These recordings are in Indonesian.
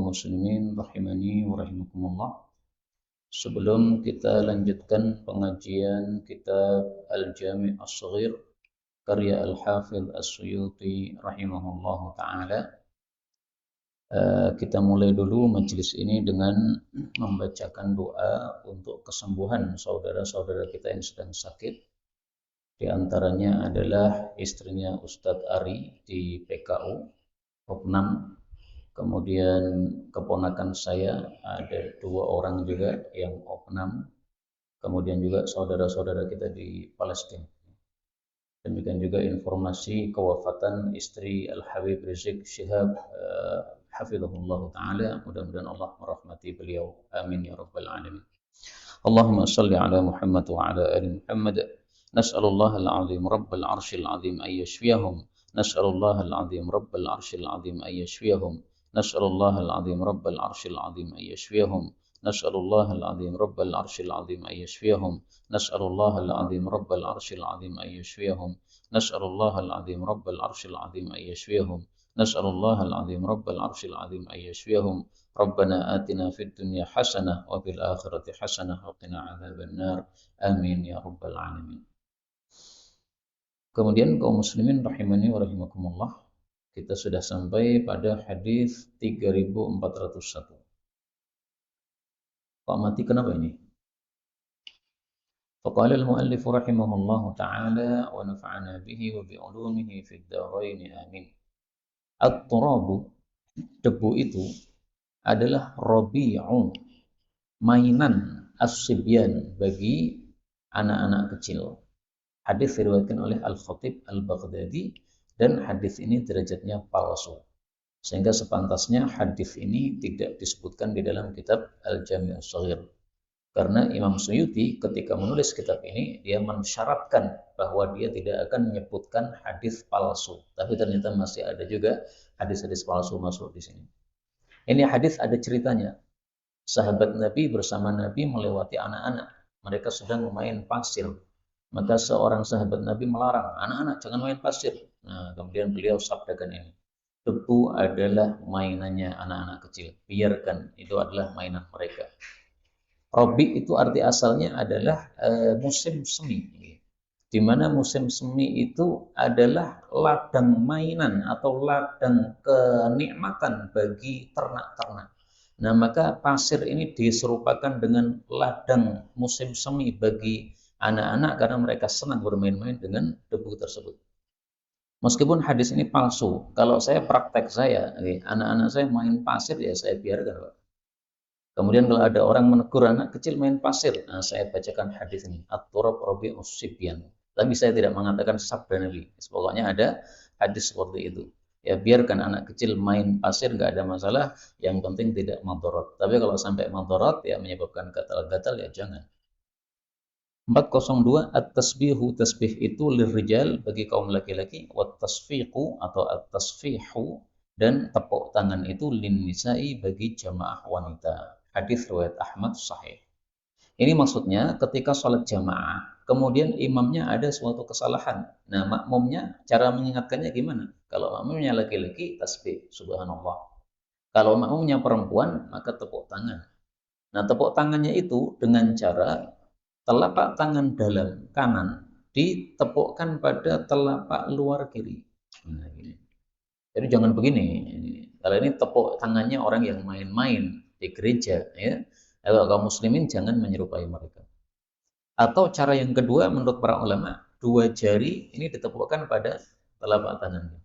kaum muslimin rahimani wa rahimakumullah. Sebelum kita lanjutkan pengajian kitab Al-Jami' As-Shaghir karya Al-Hafidh As-Suyuti rahimahullahu taala, kita mulai dulu majelis ini dengan membacakan doa untuk kesembuhan saudara-saudara kita yang sedang sakit. Di antaranya adalah istrinya Ustadz Ari di PKU Opnam. Kemudian keponakan saya ada 2 orang juga yang opnam. Kemudian juga saudara-saudara kita di Palestina. Demikian juga informasi kewafatan istri Al-Habib Rizik Syihab hafizahullah ta'ala. Mudah-mudahan Allah merahmati beliau. Amin ya rabbal alamin. Allahumma salli ala Muhammad wa ala ali Muhammad. Nas'alullah al-azim rabbal arshil azim ay yashfiyahum. Nas'alullah al-azim rabbal arshil azim ay yashfiyahum. نسأل الله العظيم رب العرش العظيم أن يشفيهم نسأل الله العظيم رب العرش العظيم أن يشفيهم نسأل الله العظيم رب العرش العظيم أن يشفيهم نسأل الله العظيم رب العرش العظيم أن يشفيهم نسأل الله العظيم رب العرش العظيم أن يشفيهم ربنا آتنا في الدنيا حسنة وفي الآخرة حسنة وقنا عذاب النار آمين يا رب العالمين. Kemudian kaum muslimin rahimani wa rahimakumullah, kita sudah sampai pada hadis 3401. Pak mati kenapa ini? Faqala al-muallif rahimahullahu ta'ala wa nafa'ana bihi wa bi 'ulumihi fid dharain amin. At-turabu, debu itu adalah rabi'u, mainan as-sibyan bagi anak-anak kecil. Hadis diriwayatkan oleh Al-Khatib Al-Baghdadi dan hadis ini derajatnya palsu. Sehingga sepantasnya hadis ini tidak disebutkan di dalam kitab Al-Jami' As-Shaghir. Karena Imam Suyuti ketika menulis kitab ini, dia mensyaratkan bahwa dia tidak akan menyebutkan hadis palsu. Tapi ternyata masih ada juga hadis-hadis palsu masuk di sini. Ini hadis ada ceritanya. Sahabat Nabi bersama Nabi melewati anak-anak. Mereka sedang bermain pasir. Maka seorang sahabat Nabi melarang, anak-anak jangan main pasir. Nah, kemudian beliau sabdakan ini, debu adalah mainannya anak-anak kecil. Biarkan, itu adalah mainan mereka. Rabi itu arti asalnya adalah musim semi. Di mana musim semi itu adalah ladang mainan atau ladang kenikmatan bagi ternak-ternak. Nah, maka pasir ini diserupakan dengan ladang musim semi bagi anak-anak karena mereka senang bermain-main dengan debu tersebut. Meskipun hadis ini palsu, kalau saya praktek saya, anak-anak saya main pasir ya saya biarkan, Pak. Kemudian kalau ada orang menegur anak kecil main pasir, nah saya bacakan hadis ini, at-turab rabi'us sibyan. Tapi saya tidak mengatakan sabda Nabi. Pokoknya ada hadis seperti itu. Ya biarkan anak kecil main pasir, nggak ada masalah. Yang penting tidak madharat. Tapi kalau sampai madharat ya menyebabkan gatal-gatal ya jangan. 402 at-tasbihu, tasbih itu lirrijal bagi kaum laki-laki, wat tasfiqu atau at-tasfihu dan tepuk tangan itu lin nisa'i bagi jamaah wanita. Hadis riwayat Ahmad sahih. Ini maksudnya ketika sholat jamaah, kemudian imamnya ada suatu kesalahan. Nah, makmumnya cara mengingatkannya gimana? Kalau makmumnya laki-laki, tasbih, subhanallah. Kalau makmumnya perempuan, maka tepuk tangan. Nah, tepuk tangannya itu dengan cara telapak tangan dalam kanan ditepukkan pada telapak luar kiri. Nah, gini. Jadi jangan begini. Kalau ini tepuk tangannya orang yang main-main di gereja, ya. Kalau kaum muslimin jangan menyerupai mereka. Atau cara yang kedua menurut para ulama, 2 jari ini ditepukkan pada telapak tangannya.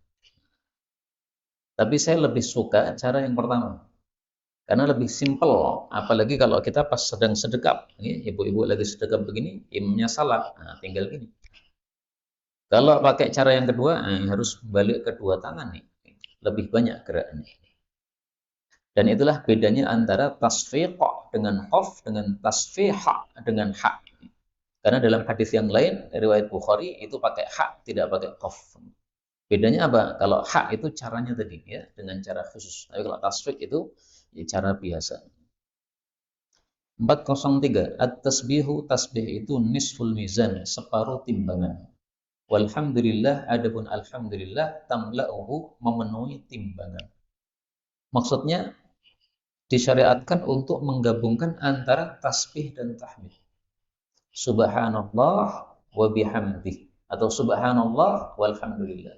Tapi saya lebih suka cara yang pertama. Karena lebih simpel, apalagi kalau kita pas sedang sedekap, ibu-ibu lagi sedekap begini, imamnya salah, nah, tinggal gini. Kalau pakai cara yang kedua, harus balik kedua tangan nih, lebih banyak geraknya. Dan itulah bedanya antara tasfiq dengan qaf dengan tasfiha dengan ha. Karena dalam hadis yang lain, riwayat Bukhari itu pakai ha, tidak pakai qaf. Bedanya apa? Kalau ha itu caranya tadi ya, dengan cara khusus. Tapi kalau tasfiq itu cara biasa. 403 at-tasbihu, tasbih itu nisful mizan, separuh timbangan. Walhamdulillah, adapun alhamdulillah tamla'uhu, memenuhi timbangan. Maksudnya disyariatkan untuk menggabungkan antara tasbih dan tahmid. Subhanallah wa bihamdih atau subhanallah walhamdulillah.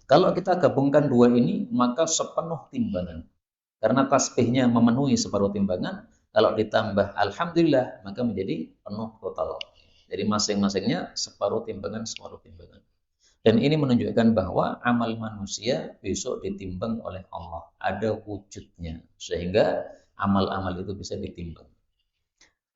Kalau kita gabungkan dua ini, maka sepenuh timbangan. Karena tasbihnya memenuhi separuh timbangan, kalau ditambah alhamdulillah, maka menjadi penuh total. Jadi masing-masingnya separuh timbangan, separuh timbangan. Dan ini menunjukkan bahwa amal manusia besok ditimbang oleh Allah. Ada wujudnya. Sehingga amal-amal itu bisa ditimbang.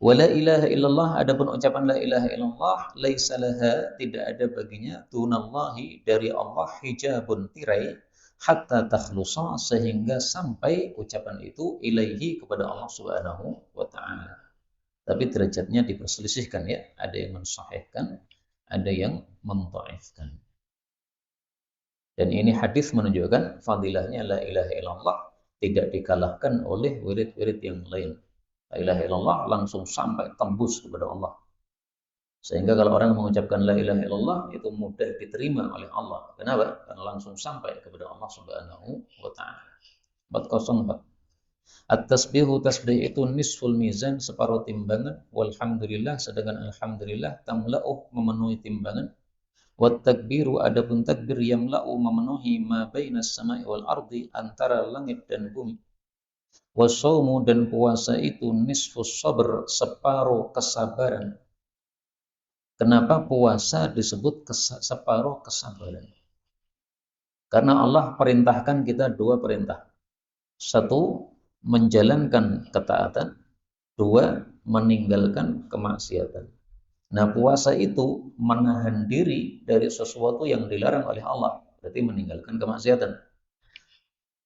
Wala ilaha illallah, adapun ucapan la ilaha illallah, laisa laha, tidak ada baginya, dunallahi, dari Allah, hijabun, tirai, hatta takhlusa, sehingga sampai ucapan itu ilaihi, kepada Allah subhanahu wa ta'ala. Tapi derajatnya diperselisihkan ya, ada yang mensahihkan, ada yang mendhaifkan. Dan ini hadis menunjukkan fadilahnya la ilaha illallah tidak dikalahkan oleh wirid-wirid yang lain. La ilaha illallah langsung sampai tembus kepada Allah. Sehingga kalau orang mengucapkan la ilaha illallah itu mudah diterima oleh Allah. Kenapa? Karena langsung sampai kepada Allah Subhanahu wa taala. 404. At-tasbihu, tasbih itu nisful mizan, separuh timbangan, walhamdulillah, sedangkan alhamdulillah tamla'uh, memenuhi timbangan. Wat takbiru, adapun takbir, yamla'u, memenuhi ma bainas sama'i wal ardi, antara langit dan bumi. Wasaumu, dan puasa itu nisfus sabr, separuh kesabaran. Kenapa puasa disebut separuh kesabaran? Karena Allah perintahkan kita dua perintah. Satu, menjalankan ketaatan. Dua, meninggalkan kemaksiatan. Nah, puasa itu menahan diri dari sesuatu yang dilarang oleh Allah, berarti meninggalkan kemaksiatan.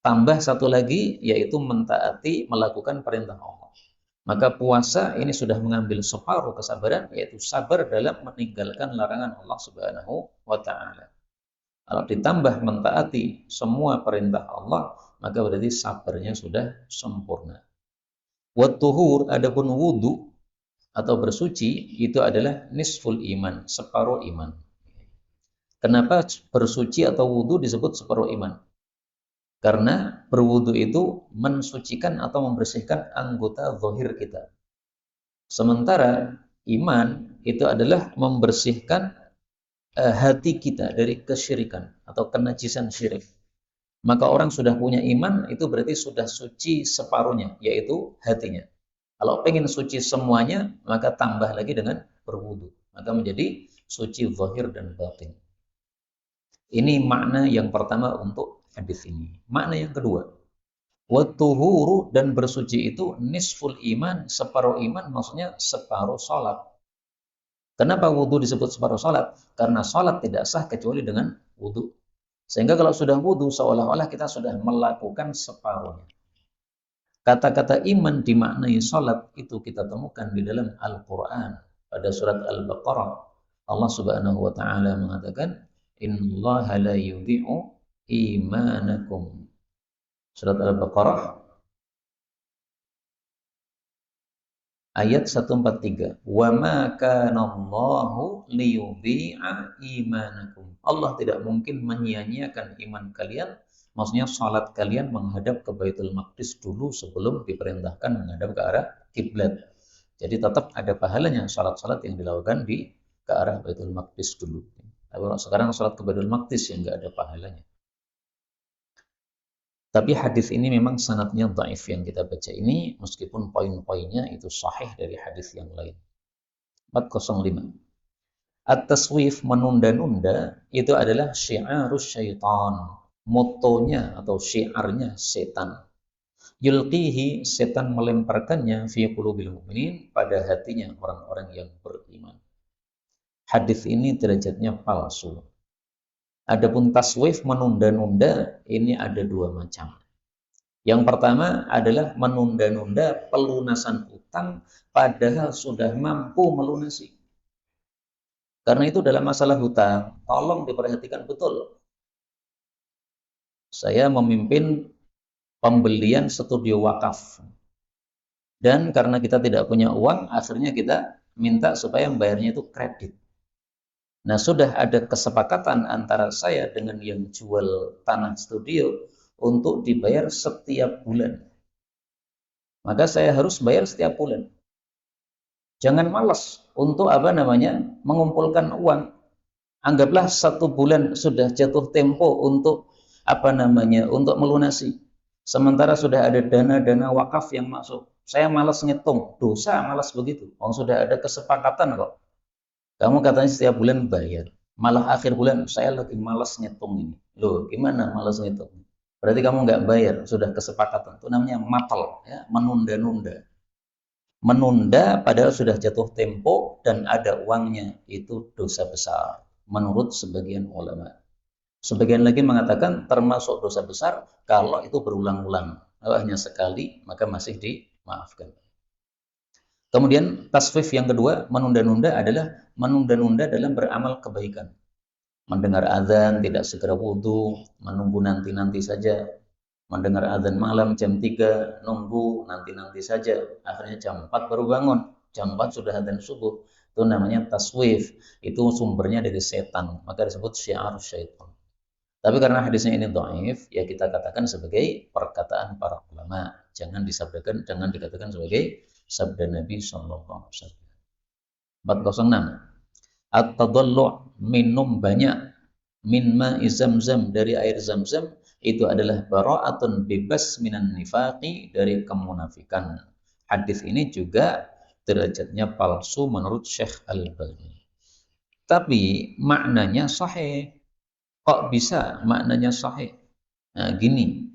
Tambah satu lagi, yaitu mentaati, melakukan perintah Allah. Maka puasa ini sudah mengambil separuh kesabaran, yaitu sabar dalam meninggalkan larangan Allah Subhanahu wa ta'ala. Kalau ditambah mentaati semua perintah Allah, maka berarti sabarnya sudah sempurna. Wat-tuhur, adapun wudu atau bersuci, itu adalah nisful iman, separuh iman. Kenapa bersuci atau wudu disebut separuh iman? Karena berwudu itu mensucikan atau membersihkan anggota zahir kita. Sementara iman itu adalah membersihkan hati kita dari kesyirikan atau kenajisan syirik. Maka orang sudah punya iman, itu berarti sudah suci separuhnya, yaitu hatinya. Kalau pengen suci semuanya, maka tambah lagi dengan berwudu. Maka menjadi suci zahir dan batin. Ini makna yang pertama untuk hadis ini. Makna yang kedua, wat-tuhuru, dan bersuci itu nisful iman, separuh iman, maksudnya separuh salat. Kenapa wudu disebut separuh salat? Karena salat tidak sah kecuali dengan wudu. Sehingga kalau sudah wudu, seolah-olah kita sudah melakukan separuhnya. Kata-kata iman dimaknai salat itu kita temukan di dalam Al-Quran. Pada surat Al-Baqarah, Allah Subhanahu wa ta'ala mengatakan, innallaha la yudhi'u imanakum. Surat Al-Baqarah ayat 143. Wa ma kana Allahu liyudhi'a imanakum. Allah tidak mungkin menyia-nyiakan iman kalian, maksudnya salat kalian menghadap ke Baitul Maqdis dulu sebelum diperintahkan menghadap ke arah kiblat. Jadi tetap ada pahalanya salat-salat yang dilakukan ke arah Baitul Maqdis dulu. Tapi sekarang salat ke Baitul Maqdis yang enggak ada pahalanya. Tapi hadis ini memang sanadnya dhaif yang kita baca ini, meskipun poin-poinnya itu sahih dari hadis yang lain. 405. At-taswif, menunda-nunda, itu adalah syiarus syaitan, motonya atau syiarnya setan. Yulqihi, setan melemparkannya fi qulubil mu'minin, pada hatinya orang-orang yang beriman. Hadis ini derajatnya palsu. Adapun taswif, menunda-nunda, ini ada dua macam. Yang pertama adalah menunda-nunda pelunasan utang padahal sudah mampu melunasi. Karena itu dalam masalah hutang, tolong diperhatikan betul. Saya memimpin pembelian studio wakaf. Dan karena kita tidak punya uang, akhirnya kita minta supaya membayarnya itu kredit. Nah, sudah ada kesepakatan antara saya dengan yang jual tanah studio untuk dibayar setiap bulan. maka saya harus bayar setiap bulan. Jangan malas untuk mengumpulkan uang. Anggaplah 1 bulan sudah jatuh tempo untuk untuk melunasi. Sementara sudah ada dana-dana wakaf yang masuk. Saya malas ngitung, dosa malas begitu. Sudah ada kesepakatan kok. Kamu katanya setiap bulan bayar. Malah akhir bulan saya lagi malas ngitung ini. Loh, gimana malas ngitung? Berarti kamu nggak bayar, sudah kesepakatan. Itu namanya matal, ya, menunda-nunda. Menunda padahal sudah jatuh tempo dan ada uangnya, itu dosa besar menurut sebagian ulama. Sebagian lagi mengatakan termasuk dosa besar kalau itu berulang-ulang. Kalau hanya sekali maka masih dimaafkan. Kemudian tasfif yang kedua, menunda-nunda adalah menunda-nunda dalam beramal kebaikan. Mendengar azan tidak segera wudhu, menunggu nanti-nanti saja. Mendengar azan malam jam 3, nunggu nanti-nanti saja, akhirnya jam 4 baru bangun, jam 4 sudah azan subuh. Itu namanya taswif, itu sumbernya dari setan, maka disebut syiar syaitan. Tapi karena hadisnya ini dhaif, ya kita katakan sebagai perkataan para ulama, jangan dikatakan sebagai sabda Nabi sallallahu alaihi wasallam. 406, at-tadallu' minum banyak min ma'i zamzam dari air zamzam itu adalah bara'atun bebas minan nifaqi dari kemunafikan. Hadis ini juga derajatnya palsu menurut Syekh Al-Albani. Tapi maknanya sahih. Kok bisa maknanya sahih? Nah, gini.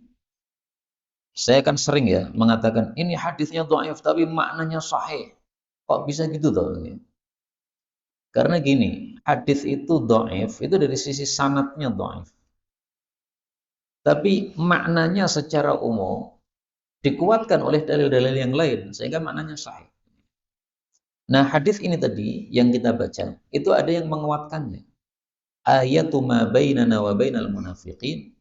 Saya kan sering ya mengatakan ini hadisnya dhaif tapi maknanya sahih. Kok bisa gitu toh? Karena gini, hadis itu dhaif itu dari sisi sanadnya dhaif. Tapi maknanya secara umum dikuatkan oleh dalil-dalil yang lain sehingga maknanya sahih. Nah, hadis ini tadi yang kita baca itu ada yang menguatkannya. Ayatu ma bainana wa bainal munafiqin,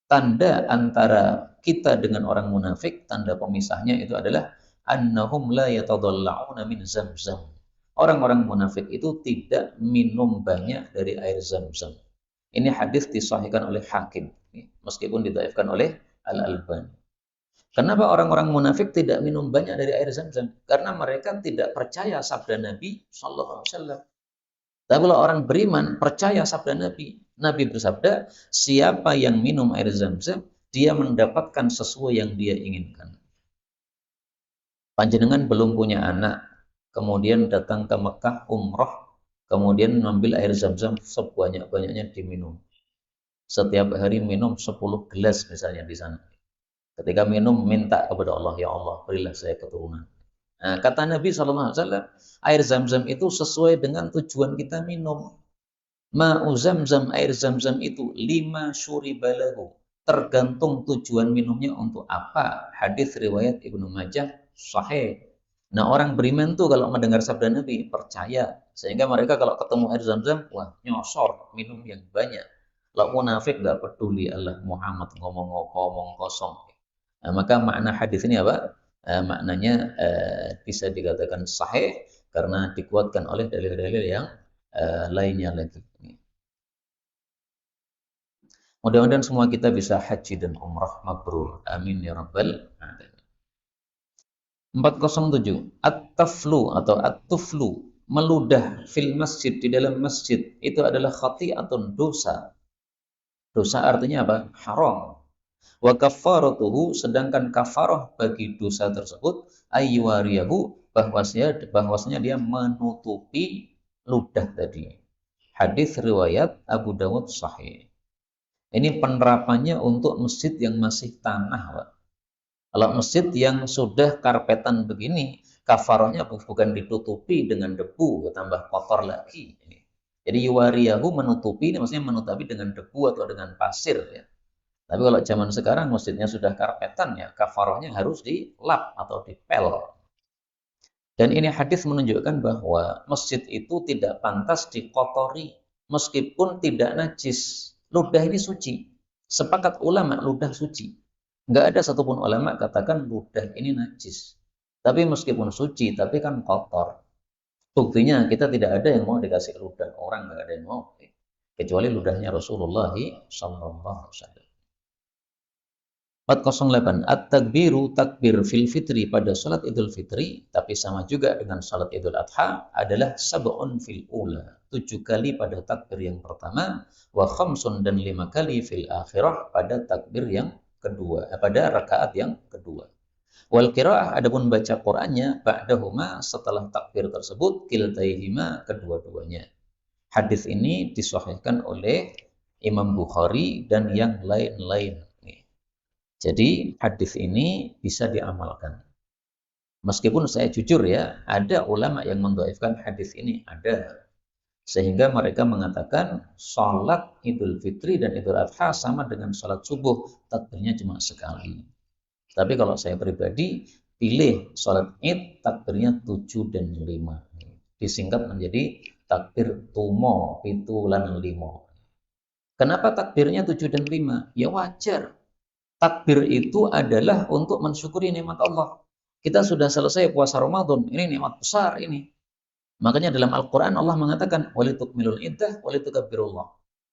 tanda antara kita dengan orang munafik, tanda pemisahnya itu adalah annahum la yatadalla'una min zamzam. Orang-orang munafik itu tidak minum banyak dari air zamzam. Ini hadis disahihkan oleh Hakim, meskipun didhaifkan oleh Al-Albani. Kenapa orang-orang munafik tidak minum banyak dari air zam-zam? Karena mereka tidak percaya sabda Nabi Sallallahu Alaihi Wasallam. Tapi kalau orang beriman percaya sabda Nabi, Nabi bersabda, siapa yang minum air zam-zam, dia mendapatkan sesuai yang dia inginkan. Panjenengan belum punya anak, kemudian datang ke Mekah umroh, kemudian mengambil air zam-zam sebanyak-banyaknya diminum. Setiap hari minum 10 gelas misalnya di sana. Ketika minum, minta kepada Allah, ya Allah, berilah saya keturunan. Nah, kata Nabi SAW, air zam-zam itu sesuai dengan tujuan kita minum. Ma'u zam-zam, air zam-zam itu 5 syuribalahu. Tergantung tujuan minumnya untuk apa. Hadis riwayat Ibnu Majah, sahih. Nah, orang beriman tuh kalau mendengar sabda Nabi, percaya. Sehingga mereka kalau ketemu air zam-zam, wah, nyosor, minum yang banyak. Kalau munafik nggak peduli, Allah Muhammad ngomong kosong. Nah, maka makna hadis ini apa? Maknanya bisa dikatakan sahih karena dikuatkan oleh dalil-dalil yang lainnya lagi. Mudah-mudahan semua kita bisa haji dan umrah mabrur. Amin ya rabbal alamin. 407. At-taflu atau at-tuflu, meludah fil masjid, di dalam masjid, itu adalah khati'atun, dosa. Dosa artinya apa? Haram. Wa kafaratuhu, sedangkan kafarah bagi dosa tersebut ayyuwariyahu, bahwasanya dia menutupi ludah tadi. Hadis riwayat Abu Dawud sahih. Ini penerapannya untuk masjid yang masih tanah, Pak. Kalau masjid yang sudah karpetan begini, kafarahnya bukan ditutupi dengan debu, tambah kotor lagi. Jadi yuwariyahu, menutupi, ini maksudnya menutupi dengan debu atau dengan pasir, ya. Tapi kalau zaman sekarang masjidnya sudah karpetan, ya kafarahnya harus dilap atau dipel. Dan ini hadis menunjukkan bahwa masjid itu tidak pantas dikotori meskipun tidak najis. Ludah ini suci. Sepakat ulama ludah suci. Nggak ada satupun ulama katakan ludah ini najis. Tapi meskipun suci, tapi kan kotor. Buktinya kita tidak ada yang mau dikasih ludah orang, nggak ada yang mau. Kecuali ludahnya Rasulullah sallallahu alaihi wasallam. 408. At-takbiru takbir fil fitri pada salat Idul Fitri, tapi sama juga dengan salat Idul Adha, adalah sab'un fil ula. 7 kali pada takbir yang pertama, wa khamsun dan 5 kali fil akhirah pada takbir yang kedua, pada rakaat yang kedua. Wal qiraah adapun baca Qur'annya ba'dahuma setelah takbir tersebut kiltaihima kedua-duanya. Hadis ini disahihkan oleh Imam Bukhari dan yang lain-lain. Jadi hadis ini bisa diamalkan. Meskipun saya jujur ya, ada ulama yang mendhaifkan hadis ini, ada. Sehingga mereka mengatakan salat Idul Fitri dan Idul Adha sama dengan salat subuh, takbirnya cuma sekali. Tapi kalau saya pribadi pilih salat Id takbirnya 7 dan 5. Disingkat menjadi takbir tumo, pitu lan limo. Kenapa takbirnya 7 dan 5? Ya wajar. Takbir itu adalah untuk mensyukuri nikmat Allah. Kita sudah selesai puasa Ramadan, ini nikmat besar ini. Makanya dalam Al-Quran Allah mengatakan, walitukmilul iddah walitukabbirullah.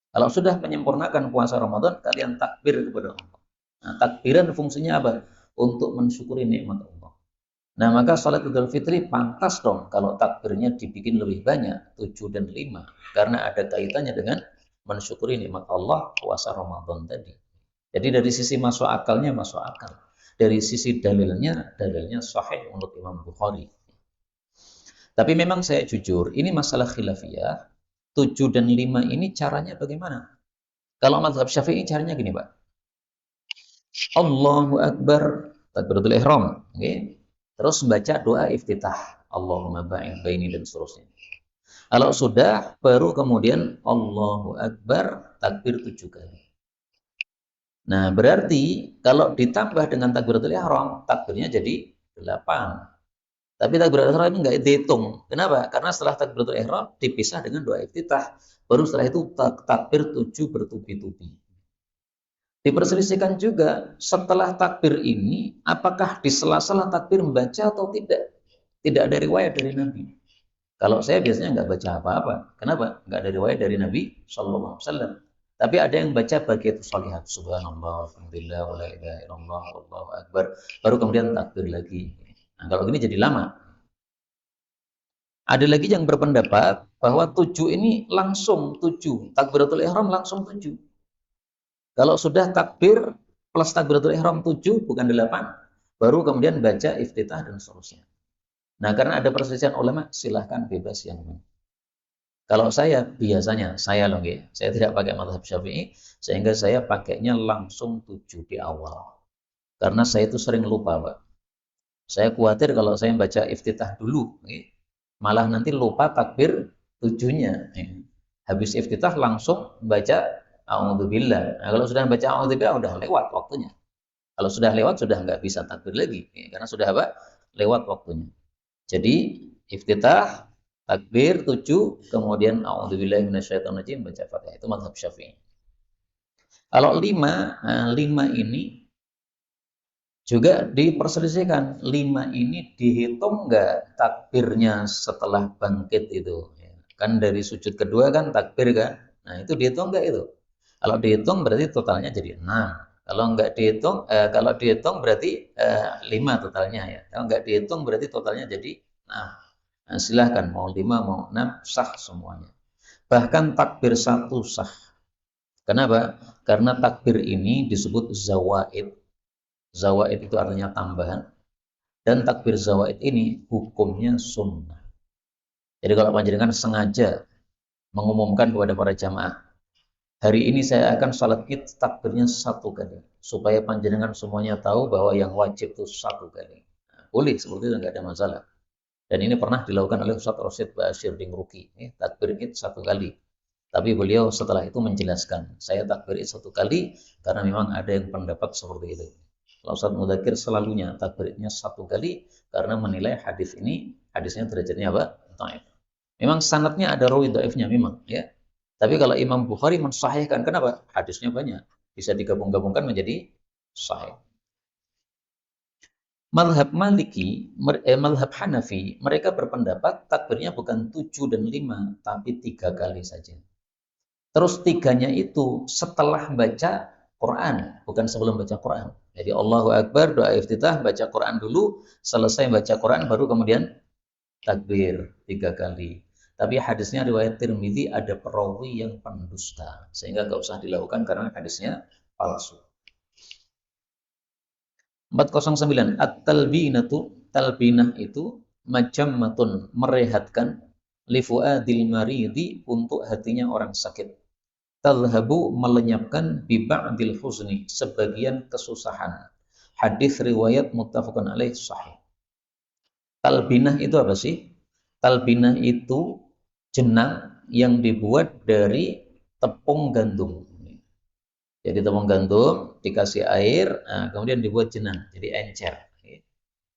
Kalau sudah menyempurnakan puasa Ramadan, kalian takbir kepada Allah. Nah, takbiran fungsinya apa? Untuk mensyukuri nikmat Allah. Nah, maka salat Idul Fitri pantas dong kalau takbirnya dibikin lebih banyak, 7 dan 5. Karena ada kaitannya dengan mensyukuri nikmat Allah puasa Ramadan tadi. Jadi dari sisi masuk akalnya masuk akal. Dari sisi dalilnya sahih menurut Imam Bukhari. Tapi memang saya jujur, ini masalah khilafiyah. 7 dan 5 ini caranya bagaimana? Kalau mazhab Syafi'i caranya gini, Pak. Allahu Akbar, takbiratul ihram, okay? Terus membaca doa iftitah, Allahumma ba'id baini dan seterusnya. Kalau sudah, baru kemudian Allahu Akbar, takbir 7 kali. Nah, berarti kalau ditambah dengan takbiratul ihram, takbirnya jadi 8. Tapi takbiratul ihram ini enggak dihitung. Kenapa? Karena setelah takbiratul ihram dipisah dengan doa iftitah. Baru setelah itu takbir 7 bertubi-tubi. Diperselisihkan juga setelah takbir ini, apakah di sela-sela takbir membaca atau tidak? Tidak ada riwayat dari Nabi. Kalau saya biasanya nggak baca apa-apa. Kenapa? Nggak ada riwayat dari Nabi Shallallahu Alaihi Wasallam. Tapi ada yang baca bagian sholihat, subhanallah, alhamdulillah, wa la ilaha illallah, wallahu akbar. Baru kemudian takbir lagi. Nah, kalau gini jadi lama. Ada lagi yang berpendapat bahwa 7 ini langsung 7. Takbiratul ihram langsung 7. Kalau sudah takbir plus takbiratul ihram 7 bukan 8, baru kemudian baca iftitah dan seterusnya. Nah, karena ada perselisihan ulama, silahkan bebas yang mana. Kalau saya biasanya, saya tidak pakai mazhab Syafi'i, sehingga saya pakainya langsung 7 di awal. Karena saya itu sering lupa, Pak. Saya khawatir kalau saya baca iftitah dulu, malah nanti lupa takbir 7-nya. Habis iftitah langsung baca a'udzubillah. Nah, kalau sudah baca a'udzubillah udah lewat waktunya. Kalau sudah lewat sudah nggak bisa takbir lagi, karena sudah apa? Lewat waktunya. Jadi iftitah, takbir 7, kemudian a'udzubillahi minasyaitonirrajim, baca Fatihah. Itu mazhab Syafi'i. Kalau 5 ini juga diperselisihkan. 5 ini dihitung nggak takbirnya setelah bangkit itu? Kan dari sujud kedua kan takbir kan? Nah, itu dihitung nggak itu? Kalau dihitung berarti totalnya jadi 6. Kalau nggak dihitung, kalau dihitung berarti 5 totalnya ya. Kalau nggak dihitung berarti totalnya jadi 6. Nah, silahkan mau 5 mau 6 sah semuanya. Bahkan takbir 1 sah. Kenapa? Karena takbir ini disebut zawaid. Zawaid itu artinya tambahan. Dan takbir zawaid ini hukumnya sunnah. Jadi kalau panjenengan sengaja mengumumkan kepada para jamaah, hari ini saya akan salat id takbirnya 1 kali. Supaya panjenengan semuanya tahu bahwa yang wajib itu 1 kali. Nah, boleh seperti itu, nggak ada masalah. Dan ini pernah dilakukan oleh Ustaz Rasyid Bashir Dingruki. Takbir id 1 kali. Tapi beliau setelah itu menjelaskan, saya takbir id 1 kali karena memang ada yang pendapat seperti itu. Ustaz Mudakir selalunya takbirnya 1 kali karena menilai hadisnya derajatnya apa? Dhaif. Memang sanadnya ada rawi dhaifnya memang ya. Tapi kalau Imam Bukhari mensahihkan, kenapa? Hadisnya banyak, bisa digabung-gabungkan menjadi sahih. Mazhab Maliki, mazhab Hanafi, mereka berpendapat takbirnya bukan 7 dan 5, tapi 3 kali saja. Terus 3-nya itu setelah baca Quran, bukan sebelum baca Quran. Jadi Allahu Akbar, doa iftitah, baca Quran dulu, selesai baca Quran baru kemudian takbir 3 kali. Tapi hadisnya riwayat Tirmidzi ada perawi yang pendusta, sehingga nggak usah dilakukan karena hadisnya palsu. 409 at-talbinatu, talbinah itu majammatun, merehatkan, lifuadil maridi, untuk hatinya orang sakit, tadhhabu, melenyapkan, bi ba'dil huzni, sebagian kesusahan. Hadis riwayat muttafaqun alaih sahih. Talbinah itu apa sih? Talbinah itu jenang yang dibuat dari tepung gandum. Jadi tepung gandum dikasih air, nah, kemudian dibuat jenang, jadi encer.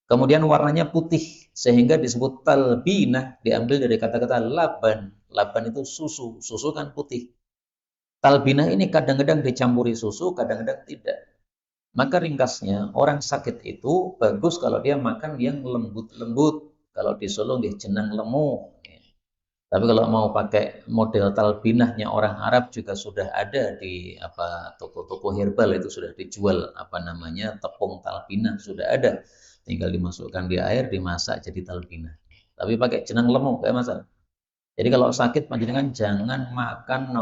Kemudian warnanya putih, sehingga disebut talbinah, diambil dari kata-kata laban. Laban itu susu, susu kan putih. Talbinah ini kadang-kadang dicampuri susu, kadang-kadang tidak. Maka ringkasnya, orang sakit itu bagus kalau dia makan yang lembut-lembut. Kalau disulung dia jenang lemu. Tapi kalau mau pakai model talbinahnya orang Arab juga sudah ada di toko-toko herbal, itu sudah dijual tepung talbinah, sudah ada. Tinggal dimasukkan di air, dimasak jadi talbinah. Tapi pakai jenang lemu kayak masalah. Jadi kalau sakit panjenengan jangan makan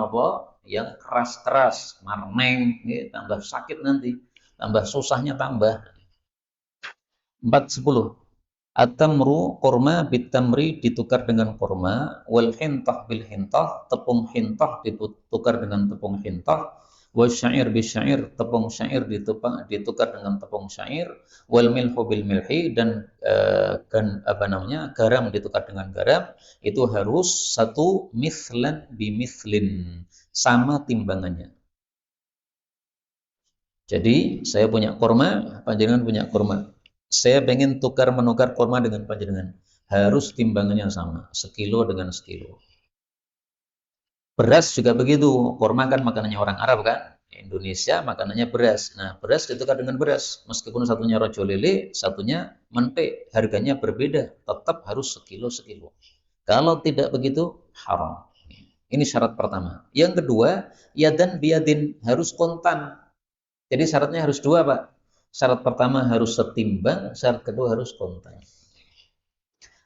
yang keras-keras, marneng, tambah sakit nanti, tambah susahnya tambah. 410. At-tamru, kurma, bitamri, ditukar dengan kurma, wal hintah bil hintah, tepung hintah ditukar dengan tepung hintah, wal syair bil syair, tepung syair ditukar dengan tepung syair, wal milhu bil milhi, dan garam ditukar dengan garam. Itu harus satu mislan bi mislin, sama timbangannya. Jadi saya punya kurma, panjenengan punya kurma. Saya pengen menukar kurma dengan panjenengan. Harus timbangannya sama, 1 kilo dengan 1 kilo. Beras juga begitu. Kurma kan makanannya orang Arab kan. Indonesia makanannya beras. Nah, beras ditukar dengan beras. Meskipun satunya rojo lele, satunya mentik. Harganya berbeda. Tetap harus 1 kilo. Kalau tidak begitu, haram. Ini syarat pertama. Yang kedua, yadan biyadin, harus kontan. Jadi syaratnya harus 2, Pak. Syarat pertama harus setimbang, syarat kedua harus kontan.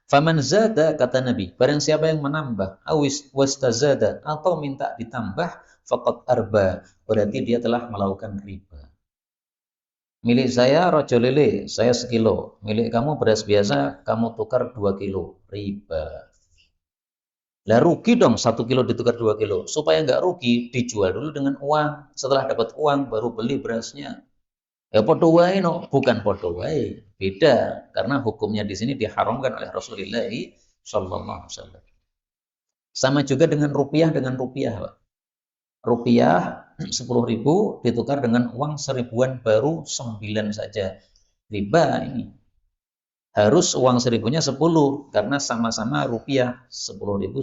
Faman zada, kata Nabi, barang siapa yang menambah, awis wastazada, atau minta ditambah, faqad arba, berarti dia telah melakukan riba. Milik saya rojo lele, saya 1 kilo. Milik kamu beras biasa, kamu tukar 2 kilo. Riba. Lah rugi dong 1 kilo ditukar 2 kilo. Supaya nggak rugi, dijual dulu dengan uang. Setelah dapat uang, baru beli berasnya. Ya podo wae no, bukan podo wae. Beda, karena hukumnya di sini diharamkan oleh Rasulullah sallallahu alaihi wasallam. Sama juga dengan rupiah, Pak. Rupiah 10.000 ditukar dengan uang 1.000-an baru 9 saja. Riba ini. Harus uang 1.000-nya 10 karena sama-sama rupiah, 10.000.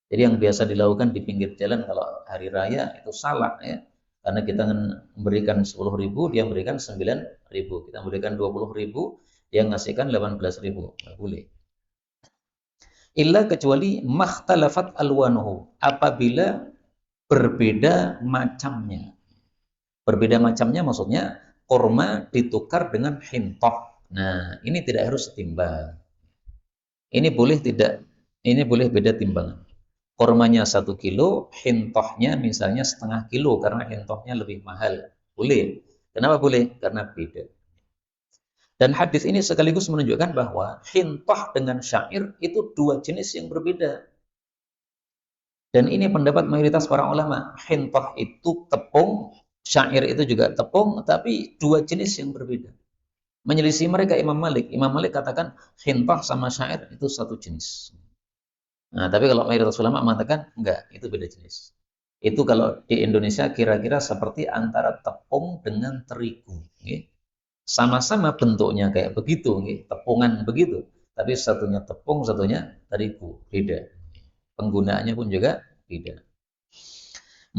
Jadi yang biasa dilakukan di pinggir jalan kalau hari raya itu salah ya. Karena kita memberikan 10.000, dia memberikan 9.000. Kita memberikan 20.000, dia ngasihkan 18.000. Nggak boleh. Illa, kecuali makhtalafat alwanuhu, apabila berbeda macamnya. Berbeda macamnya maksudnya kurma ditukar dengan hintah. Nah, ini tidak harus setimbang. Ini boleh tidak? Ini boleh beda timbangan. Kurmanya 1 kilo, hintahnya misalnya 0,5 kilo, karena hintahnya lebih mahal. Boleh. Kenapa boleh? Karena beda. Dan hadis ini sekaligus menunjukkan bahwa hintah dengan syair itu 2 jenis yang berbeda. Dan ini pendapat mayoritas para ulama. Hintah itu tepung, syair itu juga tepung, tapi 2 jenis yang berbeda. Menyelisih mereka Imam Malik. Imam Malik katakan hintah sama syair itu 1 jenis. Nah, tapi kalau mayoritas ulama mengatakan enggak, itu beda jenis. Itu kalau di Indonesia kira-kira seperti antara tepung dengan terigu. Sama-sama bentuknya kayak begitu, tepungan begitu. Tapi satunya tepung, satunya terigu. Beda. Penggunaannya pun juga beda.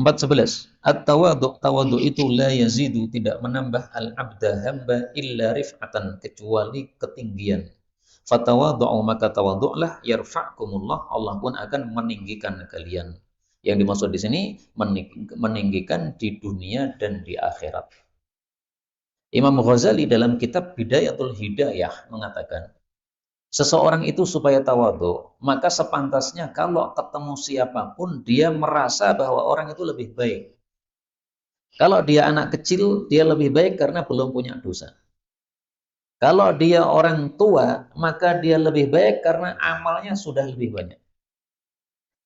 411. At-tawadhu, tawadhu itu la yazidu, tidak menambah al-abda, hamba, illa rif'atan, kecuali ketinggian. Fatawadhu'u, maka tawadhu'lah, yarfa'kumullah, Allah pun akan meninggikan kalian. Yang dimaksud di sini meninggikan di dunia dan di akhirat. Imam Ghazali dalam kitab Bidayatul Hidayah mengatakan, seseorang itu supaya tawadhu, maka sepantasnya kalau ketemu siapapun dia merasa bahwa orang itu lebih baik. Kalau dia anak kecil, dia lebih baik karena belum punya dosa. Kalau dia orang tua, maka dia lebih baik karena amalnya sudah lebih banyak.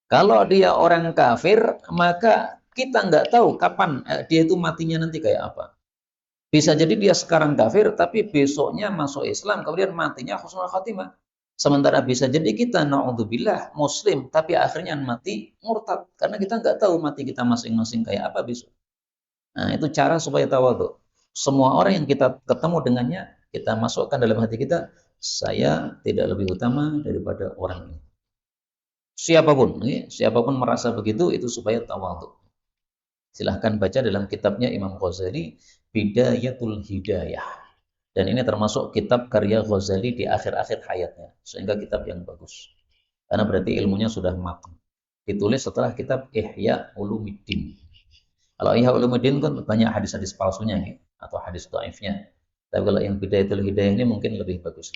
Kalau dia orang kafir, maka kita nggak tahu kapan dia itu matinya nanti kayak apa. Bisa jadi dia sekarang kafir, tapi besoknya masuk Islam, kemudian matinya husnul khatimah. Sementara bisa jadi kita, na'udzubillah, muslim, tapi akhirnya mati murtad. Karena kita nggak tahu mati kita masing-masing kayak apa besok. Nah, itu cara supaya tawadhu. Semua orang yang kita ketemu dengannya, kita masukkan dalam hati kita, saya tidak lebih utama daripada orang ini. Siapapun merasa begitu, itu supaya tawadhu. Silahkan baca dalam kitabnya Imam Ghazali, Bidayatul Hidayah. Dan ini termasuk kitab karya Ghazali di akhir-akhir hayatnya. Sehingga kitab yang bagus. Karena berarti ilmunya sudah matang. Ditulis setelah kitab Ihya Ulumuddin. Kalau Ihya Ulumuddin kan banyak hadis-hadis palsunya ya, atau hadis dhaifnya. Tapi kalau yang Bidayatul Hidayah ini mungkin lebih bagus.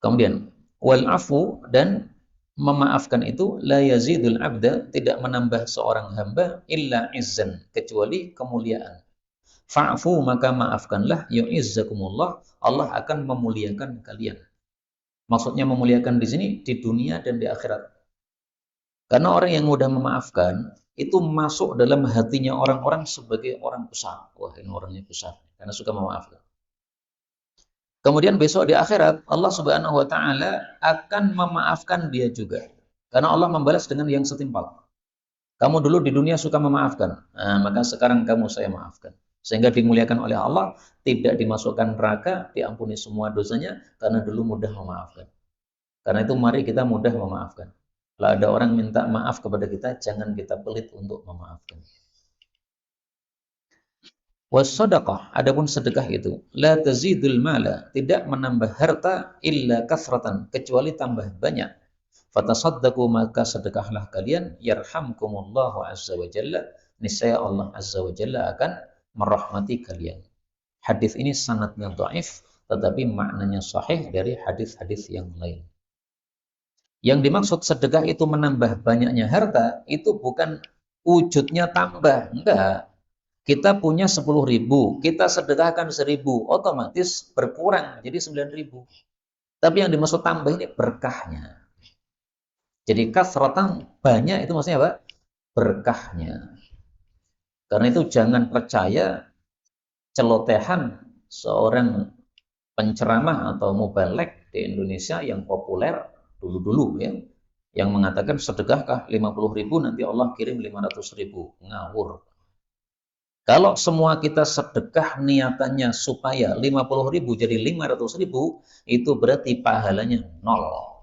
Kemudian wal afu, dan memaafkan itu la yazidul abda, tidak menambah seorang hamba illa izzan, kecuali kemuliaan. Fa'fu, maka maafkanlah, yu'izzakumullah, Allah akan memuliakan kalian. Maksudnya memuliakan di sini di dunia dan di akhirat. Karena orang yang mudah memaafkan itu masuk dalam hatinya orang-orang sebagai orang besar. Wah, ini orangnya besar karena suka memaafkan. Kemudian besok di akhirat Allah Subhanahu wa taala akan memaafkan dia juga. Karena Allah membalas dengan yang setimpal. Kamu dulu di dunia suka memaafkan, nah, maka sekarang kamu saya maafkan. Sehingga dimuliakan oleh Allah, tidak dimasukkan neraka, diampuni semua dosanya karena dulu mudah memaafkan. Karena itu mari kita mudah memaafkan. Kalau ada orang minta maaf kepada kita, jangan kita pelit untuk memaafkan. Wassadaqah, adapun sedekah itu la tazidul mala, tidak menambah harta illa kasratan, kecuali tambah banyak. Fatasaddaqu, maka sedekahlah kalian, yarhamkumullahu azza wa jalla, niscaya Allah azza wa jalla akan merahmati kalian. Hadis ini sanadnya dhaif, tetapi maknanya sahih dari hadis-hadis yang lain. Yang dimaksud sedekah itu menambah banyaknya harta, itu bukan wujudnya tambah, enggak. Kita punya 10.000, kita sedekahkan 1.000, otomatis berkurang jadi 9.000. Tapi yang dimaksud tambah ini berkahnya. Jadi kasratan, banyak, itu maksudnya apa? Berkahnya. Karena itu jangan percaya celotehan seorang penceramah atau mubalek di Indonesia yang populer dulu-dulu ya, yang mengatakan sedekahkah 50.000 nanti Allah kirim 500.000. Ngawur. Kalau semua kita sedekah niatannya supaya 50.000 jadi 500.000, itu berarti pahalanya 0.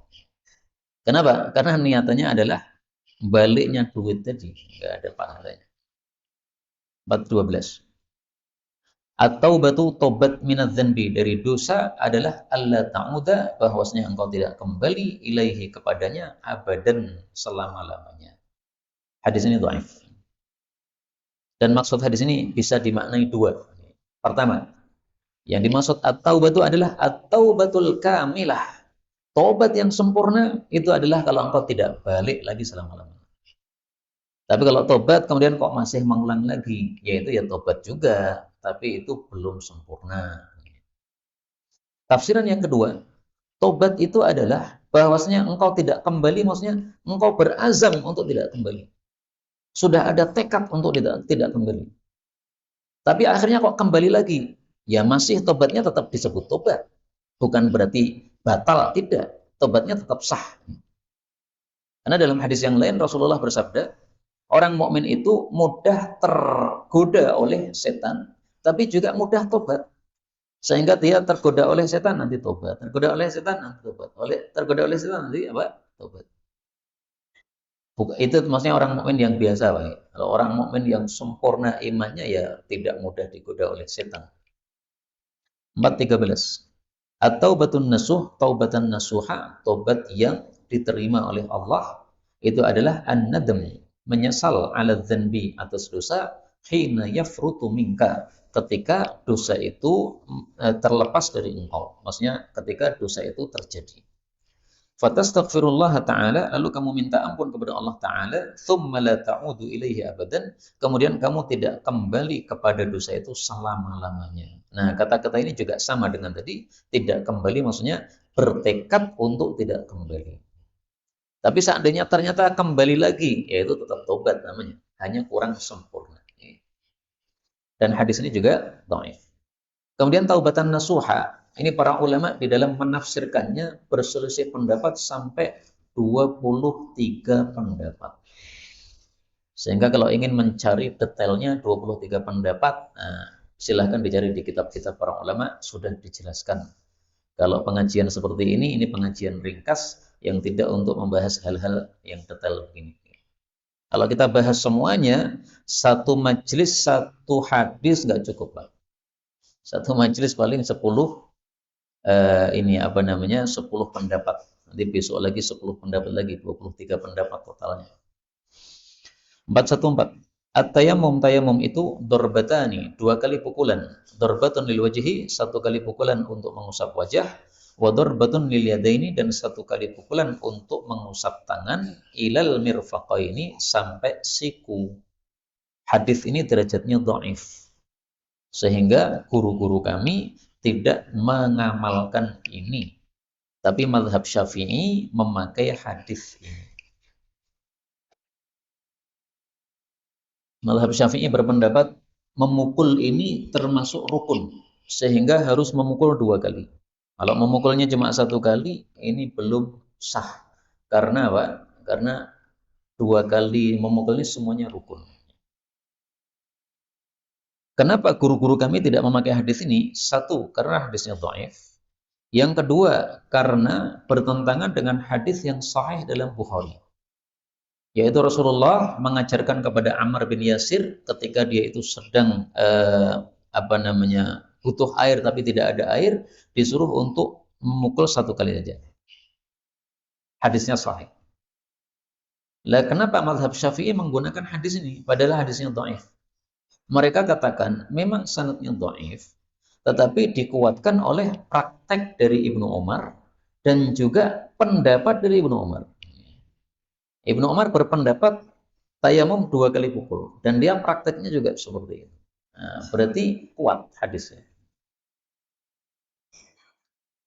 Kenapa? Karena niatannya adalah baliknya duit tadi, nggak ada pahalanya. 412. Atau batu tobat minadz dzanbi, dari dosa adalah alla ta'uda, bahwasanya engkau tidak kembali ilaihi, kepadanya, abadan, selama-lamanya. Hadis ini dhaif. Dan maksud hadis ini bisa dimaknai dua. Pertama, yang dimaksud at-taubatu adalah at-taubatul kamilah. Taubat yang sempurna itu adalah kalau engkau tidak balik lagi selama-lamanya. Tapi kalau taubat kemudian kok masih mengulang lagi, yaitu ya taubat juga, tapi itu belum sempurna. Tafsiran yang kedua, taubat itu adalah bahwasanya engkau tidak kembali, maksudnya engkau berazam untuk tidak kembali. Sudah ada tekad untuk tidak kembali. Tapi akhirnya kok kembali lagi. Ya masih tobatnya tetap disebut tobat. Bukan berarti batal, tidak. Tobatnya tetap sah. Karena dalam hadis yang lain Rasulullah bersabda, orang mukmin itu mudah tergoda oleh setan, tapi juga mudah tobat. Sehingga dia tergoda oleh setan nanti tobat. Tergoda oleh setan nanti tobat. Tergoda oleh setan nanti apa? Tobat. Itu maksudnya orang mukmin yang biasa, Pak. Kalau orang mukmin yang sempurna imannya ya tidak mudah digoda oleh setan. 413. At-taubatun nasuh, taubatan nasuha, taubat yang diterima oleh Allah, itu adalah an-nadam, menyesal ala dzanbi atas dosa, hina yafrutu minka, ketika dosa itu terlepas dari engkau. Maksudnya ketika dosa itu terjadi. Fatastaghfirullah ta'ala, lalu kamu minta ampun kepada Allah Ta'ala, thumma la ta'udu ilaihi abadan, kemudian kamu tidak kembali kepada dosa itu selama-lamanya. Nah, kata-kata ini juga sama dengan tadi, tidak kembali maksudnya bertekad untuk tidak kembali. Tapi seandainya ternyata kembali lagi, yaitu tetap tobat namanya, hanya kurang sempurna. Dan hadis ini juga dhaif. Kemudian taubatan nasuha, ini para ulama di dalam menafsirkannya berselisih pendapat sampai 23 pendapat. Sehingga kalau ingin mencari detailnya 23 pendapat, silahkan dicari di kitab-kitab para ulama, sudah dijelaskan. Kalau pengajian seperti ini pengajian ringkas yang tidak untuk membahas hal-hal yang detail begini. Kalau kita bahas semuanya, satu majelis, satu hadis nggak cukup, Pak. Satu majelis paling 10 10 pendapat. Nanti besok lagi 10 pendapat lagi, 23 pendapat totalnya. 414. At-tayammum itu dorbatani, 2 kali pukulan. Dorbatun lil wajhi, 1 kali pukulan untuk mengusap wajah. Wa darbatun lil yadaini, dan 1 kali pukulan untuk mengusap tangan, ilal mirfaqaini, sampai siku. Hadis ini derajatnya dhaif. Sehingga guru-guru kami tidak mengamalkan ini. Tapi mazhab Syafi'i memakai hadis ini. Mazhab Syafi'i berpendapat memukul ini termasuk rukun, sehingga harus memukul 2 kali. Kalau memukulnya cuma 1 kali, ini belum sah. Karena apa? Karena 2 kali memukul ini semuanya rukun. Kenapa guru-guru kami tidak memakai hadis ini? 1, karena hadisnya dhaif. Yang kedua, karena bertentangan dengan hadis yang sahih dalam Bukhari. Yaitu Rasulullah mengajarkan kepada Ammar bin Yasir ketika dia itu sedang butuh air tapi tidak ada air, disuruh untuk memukul 1 kali saja. Hadisnya sahih. Lah kenapa mazhab Syafi'i menggunakan hadis ini padahal hadisnya dhaif? Mereka katakan memang sanadnya dhaif, tetapi dikuatkan oleh praktek dari Ibnu Umar dan juga pendapat dari Ibnu Umar. Ibnu Umar berpendapat tayamum 2 kali pukul, dan dia prakteknya juga seperti itu. Nah, berarti kuat hadisnya.